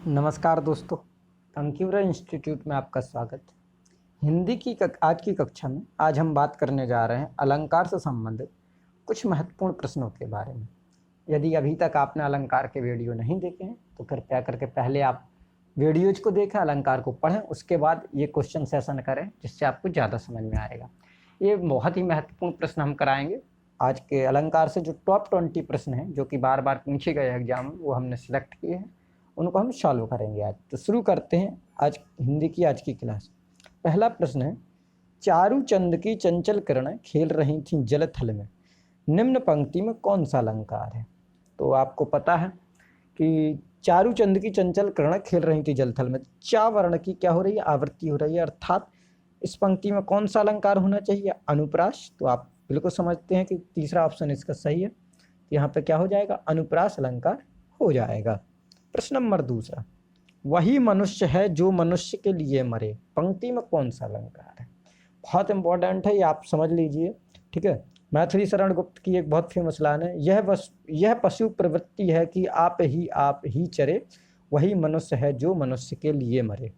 नमस्कार दोस्तों, अंकिव्रा इंस्टीट्यूट में आपका स्वागत है। हिंदी की आज की कक्षा में आज हम बात करने जा रहे हैं अलंकार से संबंधित कुछ महत्वपूर्ण प्रश्नों के बारे में। यदि अभी तक आपने अलंकार के वीडियो नहीं देखे हैं तो कृपया करके पहले आप वीडियोज को देखें, अलंकार को पढ़ें, उसके बाद ये क्वेश्चन सेशन करें जिससे आपको ज़्यादा समझ में आएगा। ये बहुत ही महत्वपूर्ण प्रश्न हम कराएंगे। आज के अलंकार से जो टॉप 20 प्रश्न हैं जो कि बार बार पूछे गए एग्जाम में, वो हमने सिलेक्ट किए हैं, उनको हम सॉल्व करेंगे आज। तो शुरू करते हैं आज हिंदी की आज की क्लास। पहला प्रश्न है, चारू चंद की चंचल किरणें खेल रही थीं जल थल में, निम्न पंक्ति में कौन सा अलंकार है? तो आपको पता है कि चारू चंद की चंचल किरणें खेल रही थी जल थल में, चा वर्ण की क्या हो रही है? आवृत्ति हो रही है, अर्थात इस पंक्ति में कौन सा अलंकार होना चाहिए? अनुप्रास। तो आप बिल्कुल समझते हैं कि तीसरा ऑप्शन इसका सही है। तो यहाँ पे क्या हो जाएगा? अनुप्रास अलंकार हो जाएगा। प्रश्न नंबर दूसरा, वही मनुष्य है जो मनुष्य के लिए मरे, पंक्ति में कौन सा अलंकार है? बहुत इंपॉर्टेंट है, ये आप समझ लीजिए, ठीक है। मैथिली शरण गुप्त की एक बहुत फेमस लाइन है, यह पशु प्रवृत्ति है कि आप ही चरे, वही मनुष्य है जो मनुष्य के लिए मरे,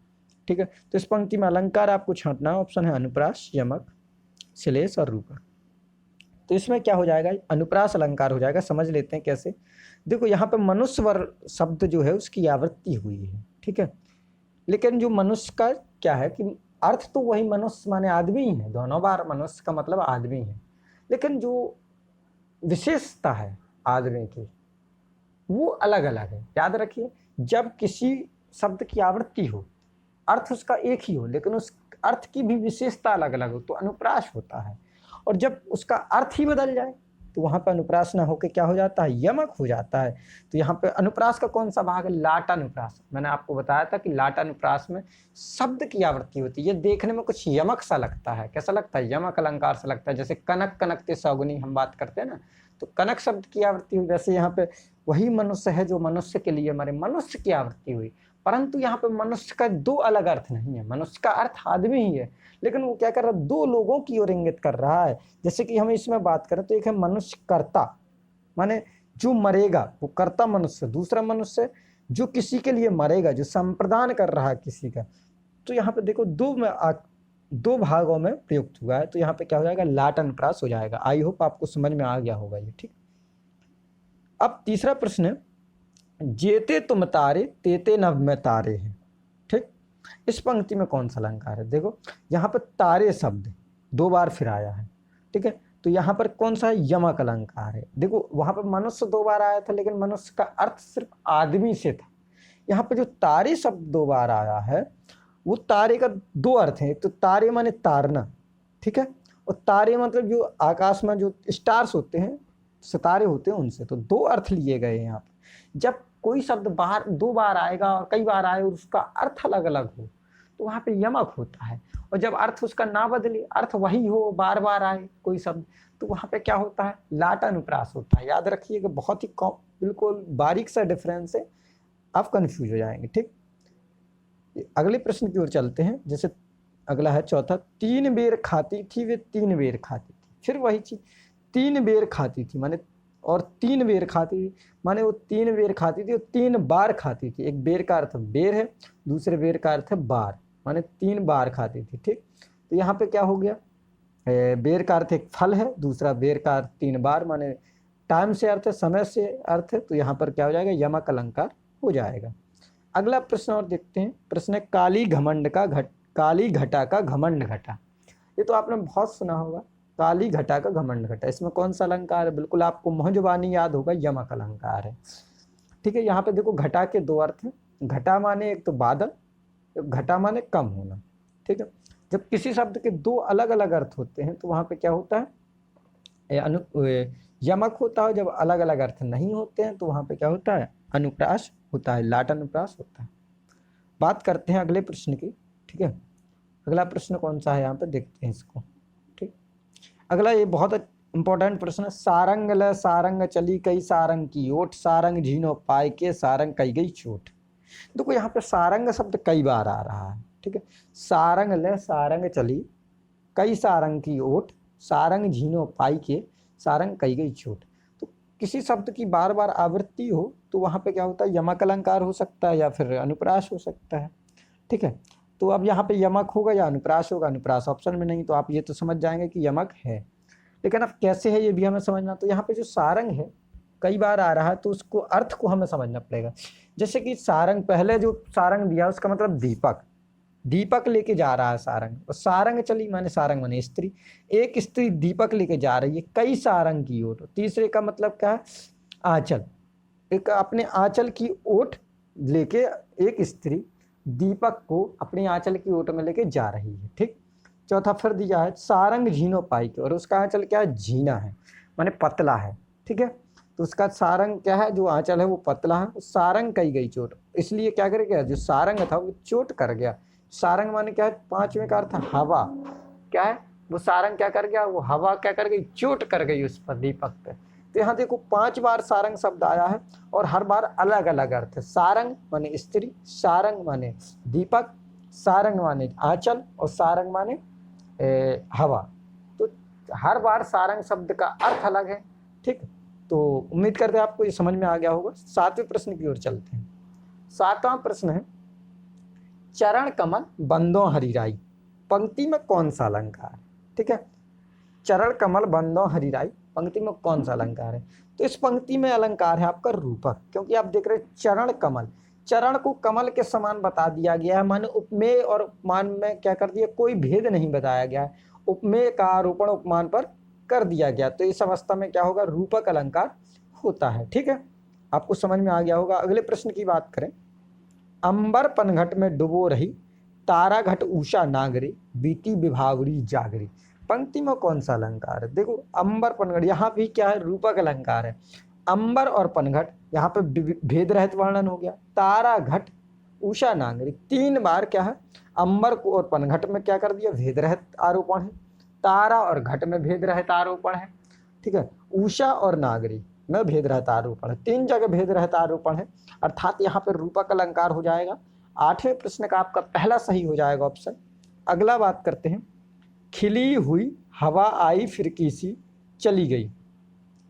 ठीक है। तो इस पंक्ति में अलंकार आपको छांटना है। ऑप्शन है अनुप्रास, यमक, श्लेष और रूपक। तो इसमें क्या हो जाएगा? अनुप्रास अलंकार हो जाएगा। समझ लेते हैं कैसे। देखो, यहाँ पे मनुष्य वर शब्द जो है उसकी आवृत्ति हुई है, ठीक है। लेकिन जो मनुष्य का क्या है कि अर्थ तो वही मनुष्य माने आदमी ही है, दोनों बार मनुष्य का मतलब आदमी है, लेकिन जो विशेषता है आदमी की वो अलग अलग है। याद रखिए, जब किसी शब्द की आवृत्ति हो, अर्थ उसका एक ही हो, लेकिन उस अर्थ की भी विशेषता अलग अलग हो, तो अनुप्रास होता है। और जब उसका अर्थ ही बदल जाए तो वहां पर अनुप्रास ना होकर क्या हो जाता है? यमक हो जाता है। तो यहाँ पे अनुप्रास का कौन सा भाग है? लाटानुप्रास। मैंने आपको बताया था कि लाटानुप्रास में शब्द की आवृत्ति होती है। ये देखने में कुछ यमक सा लगता है। कैसा लगता है? यमक अलंकार सा लगता है। जैसे कनक कनकते सौगुनी हम बात करते हैं ना, तो कनक शब्द की आवृत्ति हुई। वैसे यहाँ पे वही मनुष्य है जो मनुष्य के लिए मरे, मनुष्य की आवृत्ति हुई। परंतु यहाँ पे मनुष्य का दो अलग अर्थ नहीं है। मनुष्य का अर्थ आदमी ही है, लेकिन वो क्या कर रहा है? दो लोगों की ओर इंगित कर रहा है। जैसे कि हम इसमें बात करें तो एक है मनुष्य कर्ता, माने जो मरेगा वो कर्ता मनुष्य, दूसरा मनुष्य जो किसी के लिए मरेगा, जो संप्रदान कर रहा है किसी का। तो यहाँ पे देखो दो भागों में प्रयुक्त हुआ है। तो यहाँ पे क्या हो जाएगा? लाटनप्रास हो जाएगा। आई होप आपको समझ में आ गया होगा ये, ठीक। अब तीसरा प्रश्न है, जेते तुम तारे तेते नभ में तारे हैं, ठीक। इस पंक्ति में कौन सा अलंकार है? देखो, यहाँ पर तारे शब्द दो बार फिर आया है, ठीक है। तो यहाँ पर कौन सा यमक अलंकार है? देखो, वहां पर मनुष्य दो बार आया था, लेकिन मनुष्य का अर्थ सिर्फ आदमी से था। यहाँ पर जो तारे शब्द दो बार आया है, वो तारे का दो अर्थ है। एक तो तारे माने तारना, ठीक है, और तारे मतलब जो आकाश में जो स्टार्स होते हैं, सितारे होते हैं, उनसे। तो दो अर्थ लिए गए हैं यहाँ पर। जब कोई शब्द बाहर दो बार आएगा और कई बार आए और उसका अर्थ अलग अलग हो, तो वहां पे यमक होता है। और जब अर्थ उसका ना बदले, अर्थ वही हो, बार बार आए कोई शब्द, तो वहां पे क्या होता है? लाटानुप्रास होता है। याद रखिएगा, बहुत ही बिल्कुल बारीक सा डिफरेंस है, आप कंफ्यूज हो जाएंगे, ठीक। अगले प्रश्न की ओर चलते हैं। जैसे अगला है चौथा, तीन बेर खाती थी वे तीन बेर खाती थी। फिर वही चीज, तीन बेर खाती थी माने, और तीन बेर खाती थी माने वो तीन बेर खाती थी और तीन बार खाती थी। एक बेर का अर्थ बेर है, दूसरे बेर का अर्थ है बार, माने तीन बार खाती थी, ठीक। तो यहाँ पे क्या हो गया? बेर का अर्थ एक फल है, दूसरा बेर का अर्थ तीन बार, माने टाइम से अर्थ है, समय से अर्थ है। तो यहाँ पर क्या हो जाएगा? यमक अलंकार हो जाएगा। अगला प्रश्न और देखते हैं। प्रश्न है, काली घटा का घमंड घटा। ये तो आपने बहुत सुना होगा, काली घटा का घमंड घटा। इसमें कौन सा अलंकार है? बिल्कुल आपको मोहजबानी याद होगा, यमक अलंकार है, ठीक है। यहाँ पे देखो, घटा के दो अर्थ हैं। घटा माने एक तो बादल, घटा माने कम होना, ठीक है। जब किसी शब्द के दो अलग अलग अर्थ होते हैं तो वहां पे क्या होता है? यमक होता है। जब अलग अलग अर्थ नहीं होते हैं तो वहां पे क्या होता है? अनुप्रास होता है, लाटानुप्रास होता है। बात करते हैं अगले प्रश्न की, ठीक है। अगला प्रश्न कौन सा है यहाँ पे देखते हैं इसको, ठीक। अगला ये बहुत इंपॉर्टेंट प्रश्न है, सारंग ल सारंग चली कई सारंग की ओट, सारंग झीनो पाए के सारंग कई गई चोट। देखो, यहाँ पे सारंग शब्द कई बार आ रहा है, ठीक है। सारंग ल सारंग चली कई सारंग की ओट, सारंग झीनो पाई के सारंग कई गई चोट। तो किसी शब्द की बार बार आवृत्ति हो तो वहाँ पे क्या होता है, यमक अलंकार हो सकता है या फिर अनुप्रास हो सकता है। ठीक है, तो अब यहाँ पे यमक होगा या अनुप्रास होगा, अनुप्रास ऑप्शन में नहीं, तो आप ये तो समझ जाएंगे कि यमक है। लेकिन अब कैसे है ये भी हमें समझना, तो यहाँ पे जो सारंग है कई बार आ रहा है तो उसको अर्थ को हमें समझना पड़ेगा। जैसे कि सारंग, पहले जो सारंग दिया उसका मतलब दीपक, दीपक लेके जा रहा है सारंग, और सारंग चली माने सारंग माने स्त्री, एक स्त्री दीपक लेके जा रही है कई सारंग की ओर। तीसरे का मतलब क्या है, आंचल, एक अपने आंचल की ओट लेके एक स्त्री दीपक को अपनी आंचल की ओट में लेके जा रही है। ठीक, चौथा फिर दिया है सारंग झीनो पाई के, और उसका आंचल क्या है, झीना है माने पतला है। ठीक है, तो उसका सारंग क्या है, जो आंचल है वो पतला है, सारंग कही गई चोट, इसलिए क्या कर गया, जो सारंग था वो चोट कर गया। सारंग माने क्या है, पांचवें का अर्थ हवा, क्या है वो सारंग क्या कर गया, वो हवा क्या कर गई, चोट कर गई उस पर, दीपक पे। तो यहाँ देखो 5 बार सारंग शब्द आया है और हर बार अलग अलग अर्थ है। सारंग माने स्त्री, सारंग माने दीपक, सारंग माने आंचल, और सारंग माने हवा। तो हर बार सारंग शब्द का अर्थ अलग है। ठीक, तो उम्मीद करते हैं आपको ये समझ में आ गया होगा। 7वें प्रश्न की ओर चलते हैं। 7वां प्रश्न है, चरण कमल बंदों हरिराई, पंक्ति में कौन सा अलंकार है। ठीक है, चरण कमल बंदों हरिराई, पंक्ति में कौन सा अलंकार है, तो इस पंक्ति में अलंकार है आपका रूपक, क्योंकि आप देख रहे हैं चरण कमल, चरण को कमल के समान बता दिया गया है, माने उपमेय और उपमान में क्या कर दिया, कोई भेद नहीं बताया गया है, उपमेय का आरोपण उपमान पर कर दिया गया, तो इस अवस्था में क्या होगा, रूपक अलंकार होता है। ठीक है, आपको समझ में आ गया होगा। अगले प्रश्न की बात करें, अंबर पनघट में डुबो रही, तारा घट उषा नागरी, बीती विभावरी जागरी, पंक्ति में कौन सा अलंकार है। देखो अंबर पनघट, यहाँ भी क्या है, रूपक अलंकार है। अंबर और पनघट, यहाँ पे भेद रहित वर्णन हो गया। तारा घट उषा नागरी, 3 बार क्या है, अंबर को और पनघट में क्या कर दिया, भेद रहित आरोपण है। तारा और घट में भेद रहित आरोपण है। ठीक है, उषा और नागरी में भेद रहित आरोपण है, 3 जगह भेद रहित आरोपण है, अर्थात यहाँ पर रूपक अलंकार हो जाएगा। 8वें प्रश्न का आपका पहला सही हो जाएगा ऑप्शन। अगला बात करते हैं, खिली हुई हवा आई फिरकी सी चली गई।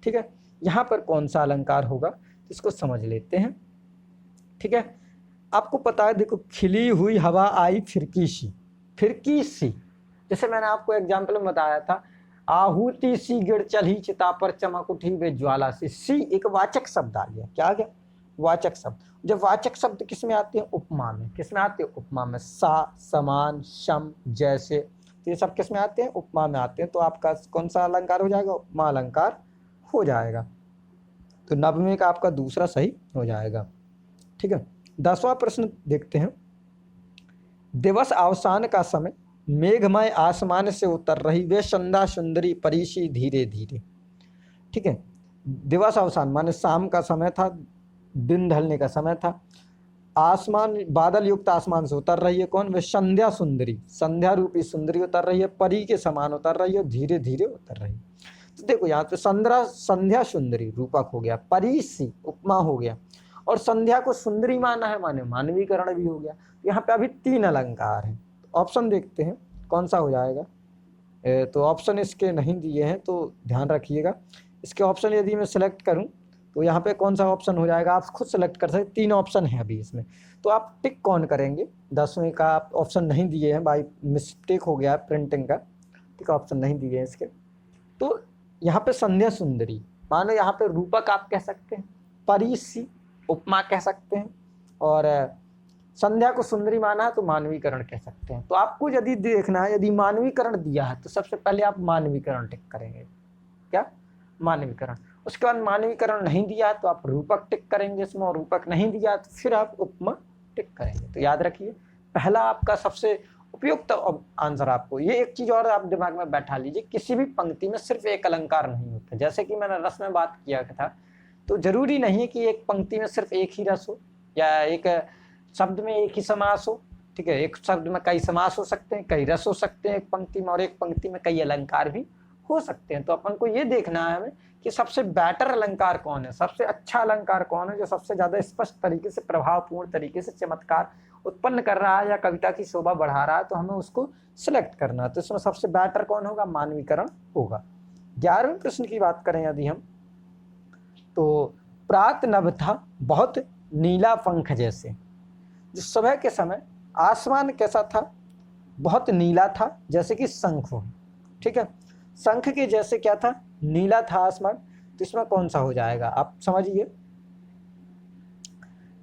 ठीक है, यहाँ पर कौन सा अलंकार होगा, इसको समझ लेते हैं। ठीक है, आपको पता है, देखो खिली हुई हवा आई फिरकी सी, फिरकी सी, जैसे मैंने आपको एग्जाम्पल में बताया था, आहुति सी गिर चली चिता पर चमक उठी वे ज्वाला सी एक वाचक शब्द आ गया। क्या आ गया, वाचक शब्द। जब वाचक शब्द किस में आते हैं, उपमा में। किस में आते हैं, उपमा में। सा, समान, शम, जैसे, तो ये सब किस में आते हैं, उपमा में आते हैं। तो आपका कौन सा अलंकार हो जाएगा, उपमा अलंकार हो जाएगा। तो 9वें का आपका दूसरा सही हो जाएगा। ठीक है, 10वां प्रश्न देखते हैं, दिवस अवसान का समय, मेघमय आसमान से उतर रही वे संध्या सुंदरी परिशी धीरे धीरे। ठीक है, दिवस अवसान माने शाम का समय था, दिन ढलने का समय था, आसमान बादल युक्त आसमान से उतर रही है कौन, वे संध्या सुंदरी, संध्या रूपी सुंदरी उतर रही है, परी के समान उतर रही है, धीरे धीरे उतर रही है। तो देखो यहाँ पे संध्या सुंदरी रूपक हो गया, परिशी उपमा हो गया, और संध्या को सुंदरी माना है माने मानवीकरण भी हो गया। यहाँ पे अभी 3 अलंकार हैं। ऑप्शन देखते हैं कौन सा हो जाएगा। तो ऑप्शन इसके नहीं दिए हैं तो ध्यान रखिएगा। इसके ऑप्शन यदि मैं सिलेक्ट करूं तो यहाँ पे कौन सा ऑप्शन हो जाएगा, आप खुद सेलेक्ट कर सकते। 3 ऑप्शन है अभी इसमें, तो आप टिक कौन करेंगे। 10वें का आप ऑप्शन नहीं दिए हैं, बाई मिस्टेक हो गया प्रिंटिंग का, ठीक है, ऑप्शन नहीं दिए हैं इसके। तो यहाँ पे संध्या सुंदरी मानो यहाँ पे रूपक आप कह सकते हैं, परिसी उपमा कह सकते हैं, और संध्या को सुंदरी माना है तो मानवीकरण कह सकते हैं। तो आपको यदि देखना है, यदि मानवीकरण दिया है तो सबसे पहले आप मानवीकरण टिक करेंगे। क्या, मानवीकरण। उसके बाद मानवीकरण नहीं दिया तो आप रूपक टिक करेंगे इसमें, और रूपक नहीं दिया तो फिर आप उपमा टिक करेंगे। तो याद रखिए, पहला आपका सबसे उपयुक्त आंसर आपको। ये एक चीज और आप दिमाग में बैठा लीजिए, किसी भी पंक्ति में सिर्फ एक अलंकार नहीं होता। जैसे कि मैंने रस में बात किया था, तो जरूरी नहीं है कि एक पंक्ति में सिर्फ एक ही रस हो या एक शब्द में एक ही समास हो। ठीक है, एक शब्द में कई समास हो सकते हैं, कई रस हो सकते हैं एक पंक्ति में, और एक पंक्ति में कई अलंकार भी हो सकते हैं। तो अपन को ये देखना है हमें कि सबसे बेटर अलंकार कौन है, सबसे अच्छा अलंकार कौन है, जो सबसे ज्यादा स्पष्ट तरीके से, प्रभावपूर्ण तरीके से चमत्कार उत्पन्न कर रहा है या कविता की शोभा बढ़ा रहा है, तो हमें उसको सिलेक्ट करना है। तो इसमें सबसे बेटर कौन होगा, मानवीकरण होगा। 11वें प्रश्न की बात करें यदि हम, तो प्रात नभ था बहुत नीला पंख जैसे, जो सुबह के समय आसमान कैसा था, बहुत नीला था, जैसे कि शंख हो। ठीक है, शंख के जैसे क्या था, नीला था आसमान। तो इसमें कौन सा हो जाएगा आप समझिए।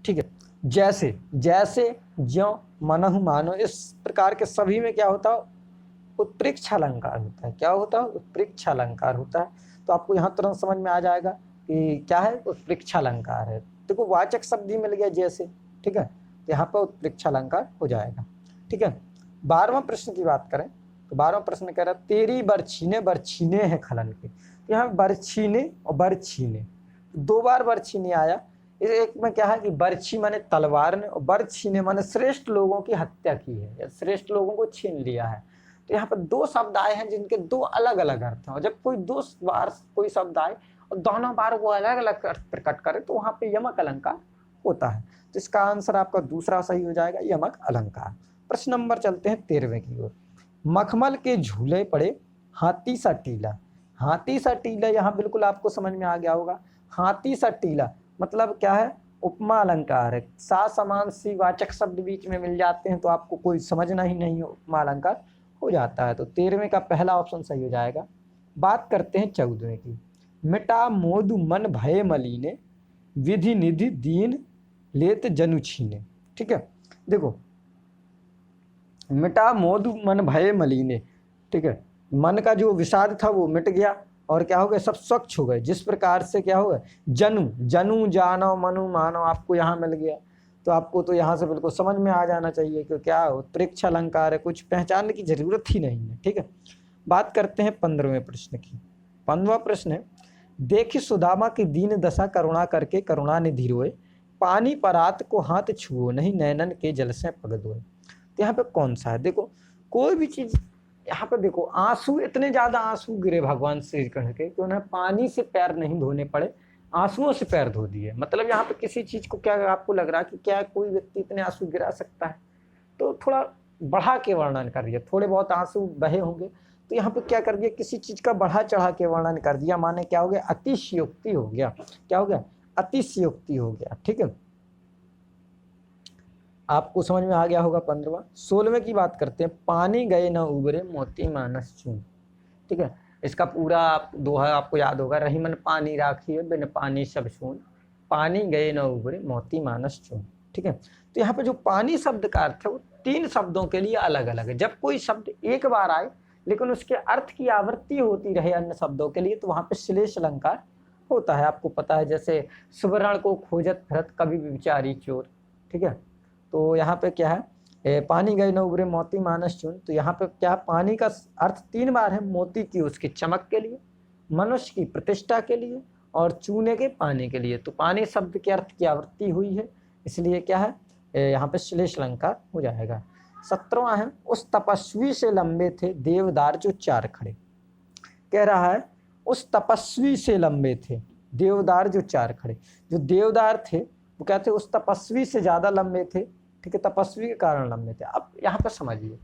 ठीक है, जैसे, जैसे, ज्यों, मनहु, मानो, इस प्रकार के सभी में क्या होता है, उत्प्रेक्ष अलंकार होता है। क्या होता है, उत्प्रेक्ष अलंकार होता है। तो आपको यहाँ तुरंत समझ में आ जाएगा कि क्या है, उत्प्रेक्ष अलंकार है। देखो वाचक शब्द ही मिल गया जैसे। ठीक है, तो यहाँ पर उत्प्रेक्ष अलंकार हो जाएगा। ठीक है, 12वां प्रश्न की बात करें तो 12वां प्रश्न कह रहा है तेरी बरछीने बरछीने है खलन के। तो यहाँ बरछीने और बरछीने, 2 बार बरछीने आया। इस एक में क्या है कि बरछी माने तलवार ने, और बरछीने माने श्रेष्ठ लोगों की हत्या की है या श्रेष्ठ लोगों को छीन लिया है। तो यहाँ पर 2 शब्द आए हैं जिनके 2 अलग अलग अर्थ हैं। और जब कोई 2 बार कोई शब्द आए और दोनों बार वो अलग अलग अर्थ प्रकट करे तो वहां पे यमक अलंकार होता है। तो इसका आंसर आपका दूसरा सही हो जाएगा, यमक अलंकार। प्रश्न नंबर चलते हैं 13वें की ओर। मखमल के झूले पड़े हाथी सा टीला। हाथी सा टीला यहाँ बिल्कुल आपको समझ में आ गया होगा। हाथी सा टीला मतलब क्या है, उपमा अलंकार है। सा समान सी वाचक शब्द बीच में मिल जाते हैं तो आपको कोई समझना ही नहीं, उपमा अलंकार हो जाता है। तो 13वें का पहला ऑप्शन सही हो जाएगा। बात करते हैं 14वें की। मिटा मोदु मन भय मलीने, विधि निधि दीन लेत जनु छीने। ठीक है, देखो मिटा मोदु मन भय मलीने। ठीक है, मन का जो विषाद था वो मिट गया और क्या हो गया, सब स्वच्छ हो गए। जिस प्रकार से क्या होगा, जनु, जनु जानो मनु मानो आपको यहाँ मिल गया। तो आपको तो यहाँ से बिल्कुल समझ में आ जाना चाहिए कि क्या उत्प्रेक्ष अलंकार है, कुछ पहचानने की जरूरत ही नहीं है। ठीक है, बात करते हैं 15वें प्रश्न की। 15वां प्रश्न है देखी सुदामा की दीन दशा करुणा करके करुणा निधि रोए, पानी परात को हाथ छुओ नहीं नैनन के जल से पग धोए। तो यहाँ पे कौन सा है, देखो कोई भी चीज यहाँ पे देखो, आंसू, इतने ज्यादा आंसू गिरे भगवान श्री कृष्ण के कि उन्हें पानी से पैर नहीं धोने पड़े, आंसुओं से पैर धो दिए। मतलब यहाँ पे किसी चीज को क्या आपको लग रहा है कि क्या कोई व्यक्ति इतने आंसू गिरा सकता है, तो थोड़ा बढ़ा के वर्णन कर दिया। थोड़े बहुत आंसू बहे होंगे तो यहाँ पे क्या कर दिया, किसी चीज का बढ़ा चढ़ा के वर्णन कर दिया, माने क्या हो गया, अतिशयोक्ति हो गया। क्या हो गया, अतिशयोक्ति हो गया। ठीक है, आपको समझ में आ गया होगा 15वां। 16वें की बात करते हैं। पानी गए न उबरे मोती मानस चून। ठीक है, इसका पूरा दोहा आपको याद होगा, रही मन पानी राखी बिन पानी सब सून, पानी गए न उबरे मोती मानस चून। ठीक है, तो यहाँ पे जो पानी शब्द का अर्थ है वो 3 शब्दों के लिए अलग अलग है। जब कोई शब्द एक बार आए लेकिन उसके अर्थ की आवृत्ति होती रहे अन्य शब्दों के लिए तो वहां पे श्लेष अलंकार होता है। आपको पता है, जैसे सुवर्ण को खोजत फिरत कभी भी विचारी चोर। ठीक है, तो यहाँ पे क्या है, पानी गए न उबरे मोती मानस चून। तो यहाँ पे क्या, पानी का अर्थ 3 बार है। मोती की उसकी चमक के लिए, मनुष्य की प्रतिष्ठा के लिए, और चूने के पानी के लिए। तो पानी शब्द के अर्थ की आवृत्ति हुई है, इसलिए क्या है, यहाँ पे श्लेष अलंकार हो जाएगा। 17वां है उस तपस्वी से लंबे थे देवदार जो 4 खड़े। कह रहा है उस तपस्वी से लंबे थे देवदार जो 4 खड़े। जो देवदार थे वो क्या थे, उस तपस्वी से ज्यादा लंबे थे। ठीक है, तपस्वी के कारण लंबे थे। अब यहाँ पर समझिए,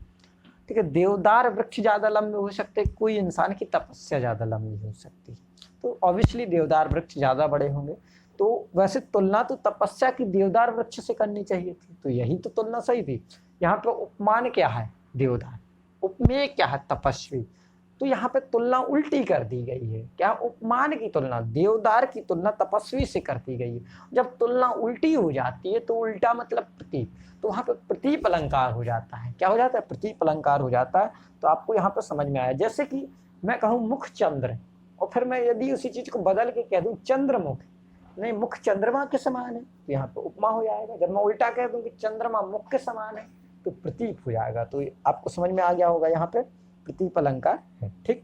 ठीक है, देवदार वृक्ष ज्यादा लंबे हो सकते, कोई इंसान की तपस्या ज्यादा लंबी हो सकती, तो ऑब्वियसली देवदार वृक्ष ज्यादा बड़े होंगे। तो वैसे तुलना तो तपस्या की देवदार वृक्ष से करनी चाहिए थी, तो यही तो तुलना सही थी। यहाँ पर उपमान क्या है, देवदार, उपमेय क्या है, तपस्वी। तो यहाँ पे तुलना उल्टी कर दी गई है। क्या, उपमान की तुलना, देवदार की तुलना तपस्वी से कर दी गई है। जब तुलना उल्टी हो जाती है तो उल्टा मतलब प्रतीप, तो वहां पे प्रतीप अलंकार हो जाता है। क्या हो जाता है, प्रतीप अलंकार हो जाता है। तो आपको यहाँ पर समझ में आया, जैसे कि मैं कहूँ मुख चंद्र, और फिर मैं यदि उसी चीज को बदल के कह दूं चंद्रमुख, नहीं मुख चंद्रमा के समान है, तो यहाँ पे उपमा हो जाएगा। जब मैं उल्टा कह दूं कि चंद्रमा मुख के समान है तो प्रतीप हो जाएगा। तो आपको समझ में आ गया होगा, यहाँ पे प्रतीप अलंकार है। ठीक,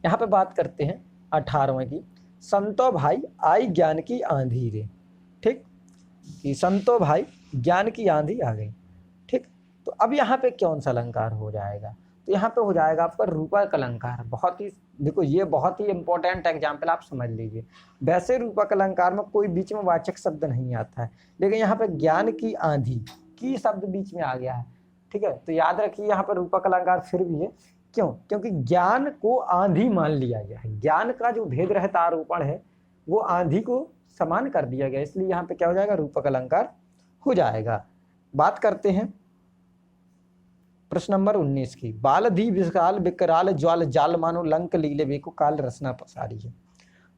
यहाँ पे बात करते हैं 18वें की। संतो भाई आई ज्ञान की आंधी रे। ठीक, कि संतो भाई ज्ञान की आंधी आ गई। ठीक, तो अब यहाँ पे कौन सा अलंकार हो जाएगा, तो यहाँ पे हो जाएगा आपका रूपक अलंकार। बहुत ही देखो, ये बहुत ही इंपॉर्टेंट एग्जाम्पल, आप समझ लीजिए। वैसे रूपक अलंकार में कोई बीच में वाचक शब्द नहीं आता है, लेकिन यहाँ पे ज्ञान की आंधी की शब्द बीच में आ गया है। ठीक है, तो याद रखिए यहाँ पर रूपक अलंकार फिर भी है। क्यों, क्योंकि ज्ञान को आंधी मान लिया गया है। ज्ञान का जो भेद रहता आरोपण है वो आंधी को समान कर दिया गया, इसलिए यहाँ पे क्या हो जाएगा, रूपक अलंकार हो जाएगा। बात करते हैं प्रश्न नंबर 19 की। बालधी विशाल विकराल ज्वाल जाल मानो लंक लीले बेको काल रसना पसारी है।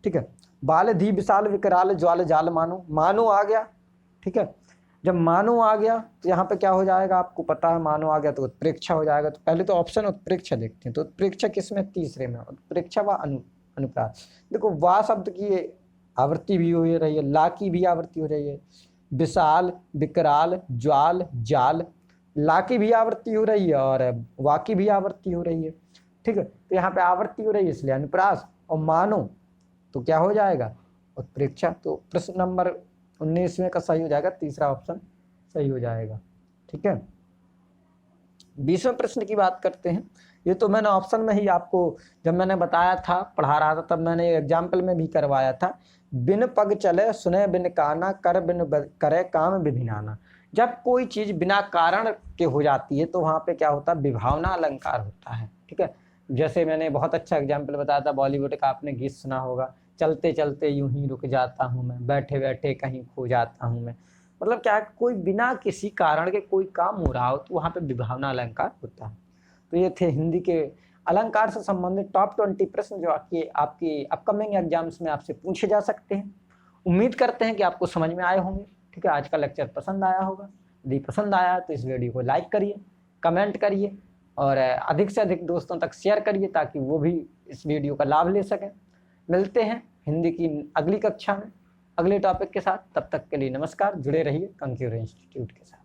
ठीक है, बालधी विशाल विकराल ज्वाल जाल मानो, मानो आ गया। ठीक है, जब मानो आ गया तो यहाँ पे क्या हो जाएगा, आपको पता है मानो आ गया तो उत्प्रेक्षा हो जाएगा। तो पहले तो ऑप्शन उत्प्रेक्षा देखते हैं, तो उत्प्रेक्षा किसमें, तीसरे में, उत्प्रेक्षा व अनुप्रास। देखो वा शब्द की आवृत्ति भी हो रही है, ला की भी आवृत्ति हो रही है, विशाल विकराल ज्वाल जाल, ला की भी आवृत्ति हो रही है और वा की भी आवृत्ति हो रही है। ठीक है, तो यहाँ पे आवृत्ति हो रही है इसलिए अनुप्रास, और मानो तो क्या हो जाएगा, उत्प्रेक्षा। तो प्रश्न नंबर 19 का सही हो जाएगा, तीसरा ऑप्शन सही हो जाएगा। ठीक है, 20वें प्रश्न की बात करते हैं। ये तो मैंने ऑप्शन में ही आपको जब मैंने बताया था, पढ़ा रहा था, तब मैंने एग्जाम्पल में भी करवाया था। बिन पग चले सुने बिन काना, कर बिन करे काम विभिनाना। जब कोई चीज बिना कारण के हो जाती है तो वहां पे क्या होता है, विभावना अलंकार होता है। ठीक है, जैसे मैंने बहुत अच्छा एग्जाम्पल बताया था बॉलीवुड का, आपने गीत सुना होगा, चलते चलते यूं ही रुक जाता हूँ मैं, बैठे बैठे कहीं खो जाता हूँ मैं। मतलब क्या है, कोई बिना किसी कारण के कोई काम हो रहा हो तो वहां पे विभावना अलंकार होता है। तो ये थे हिंदी के अलंकार से संबंधित टॉप 20 प्रश्न जो आपकी अपकमिंग एग्जाम्स में आपसे पूछे जा सकते हैं। उम्मीद करते हैं कि आपको समझ में आए होंगे। ठीक है, आज का लेक्चर पसंद आया होगा। यदि पसंद आया तो इस वीडियो को लाइक करिए, कमेंट करिए और अधिक से अधिक दोस्तों तक शेयर करिए ताकि वो भी इस वीडियो का लाभ ले सकें। मिलते हैं हिंदी की अगली कक्षा में अगले टॉपिक के साथ। तब तक के लिए नमस्कार, जुड़े रहिए कंक्यूर इंस्टीट्यूट के साथ।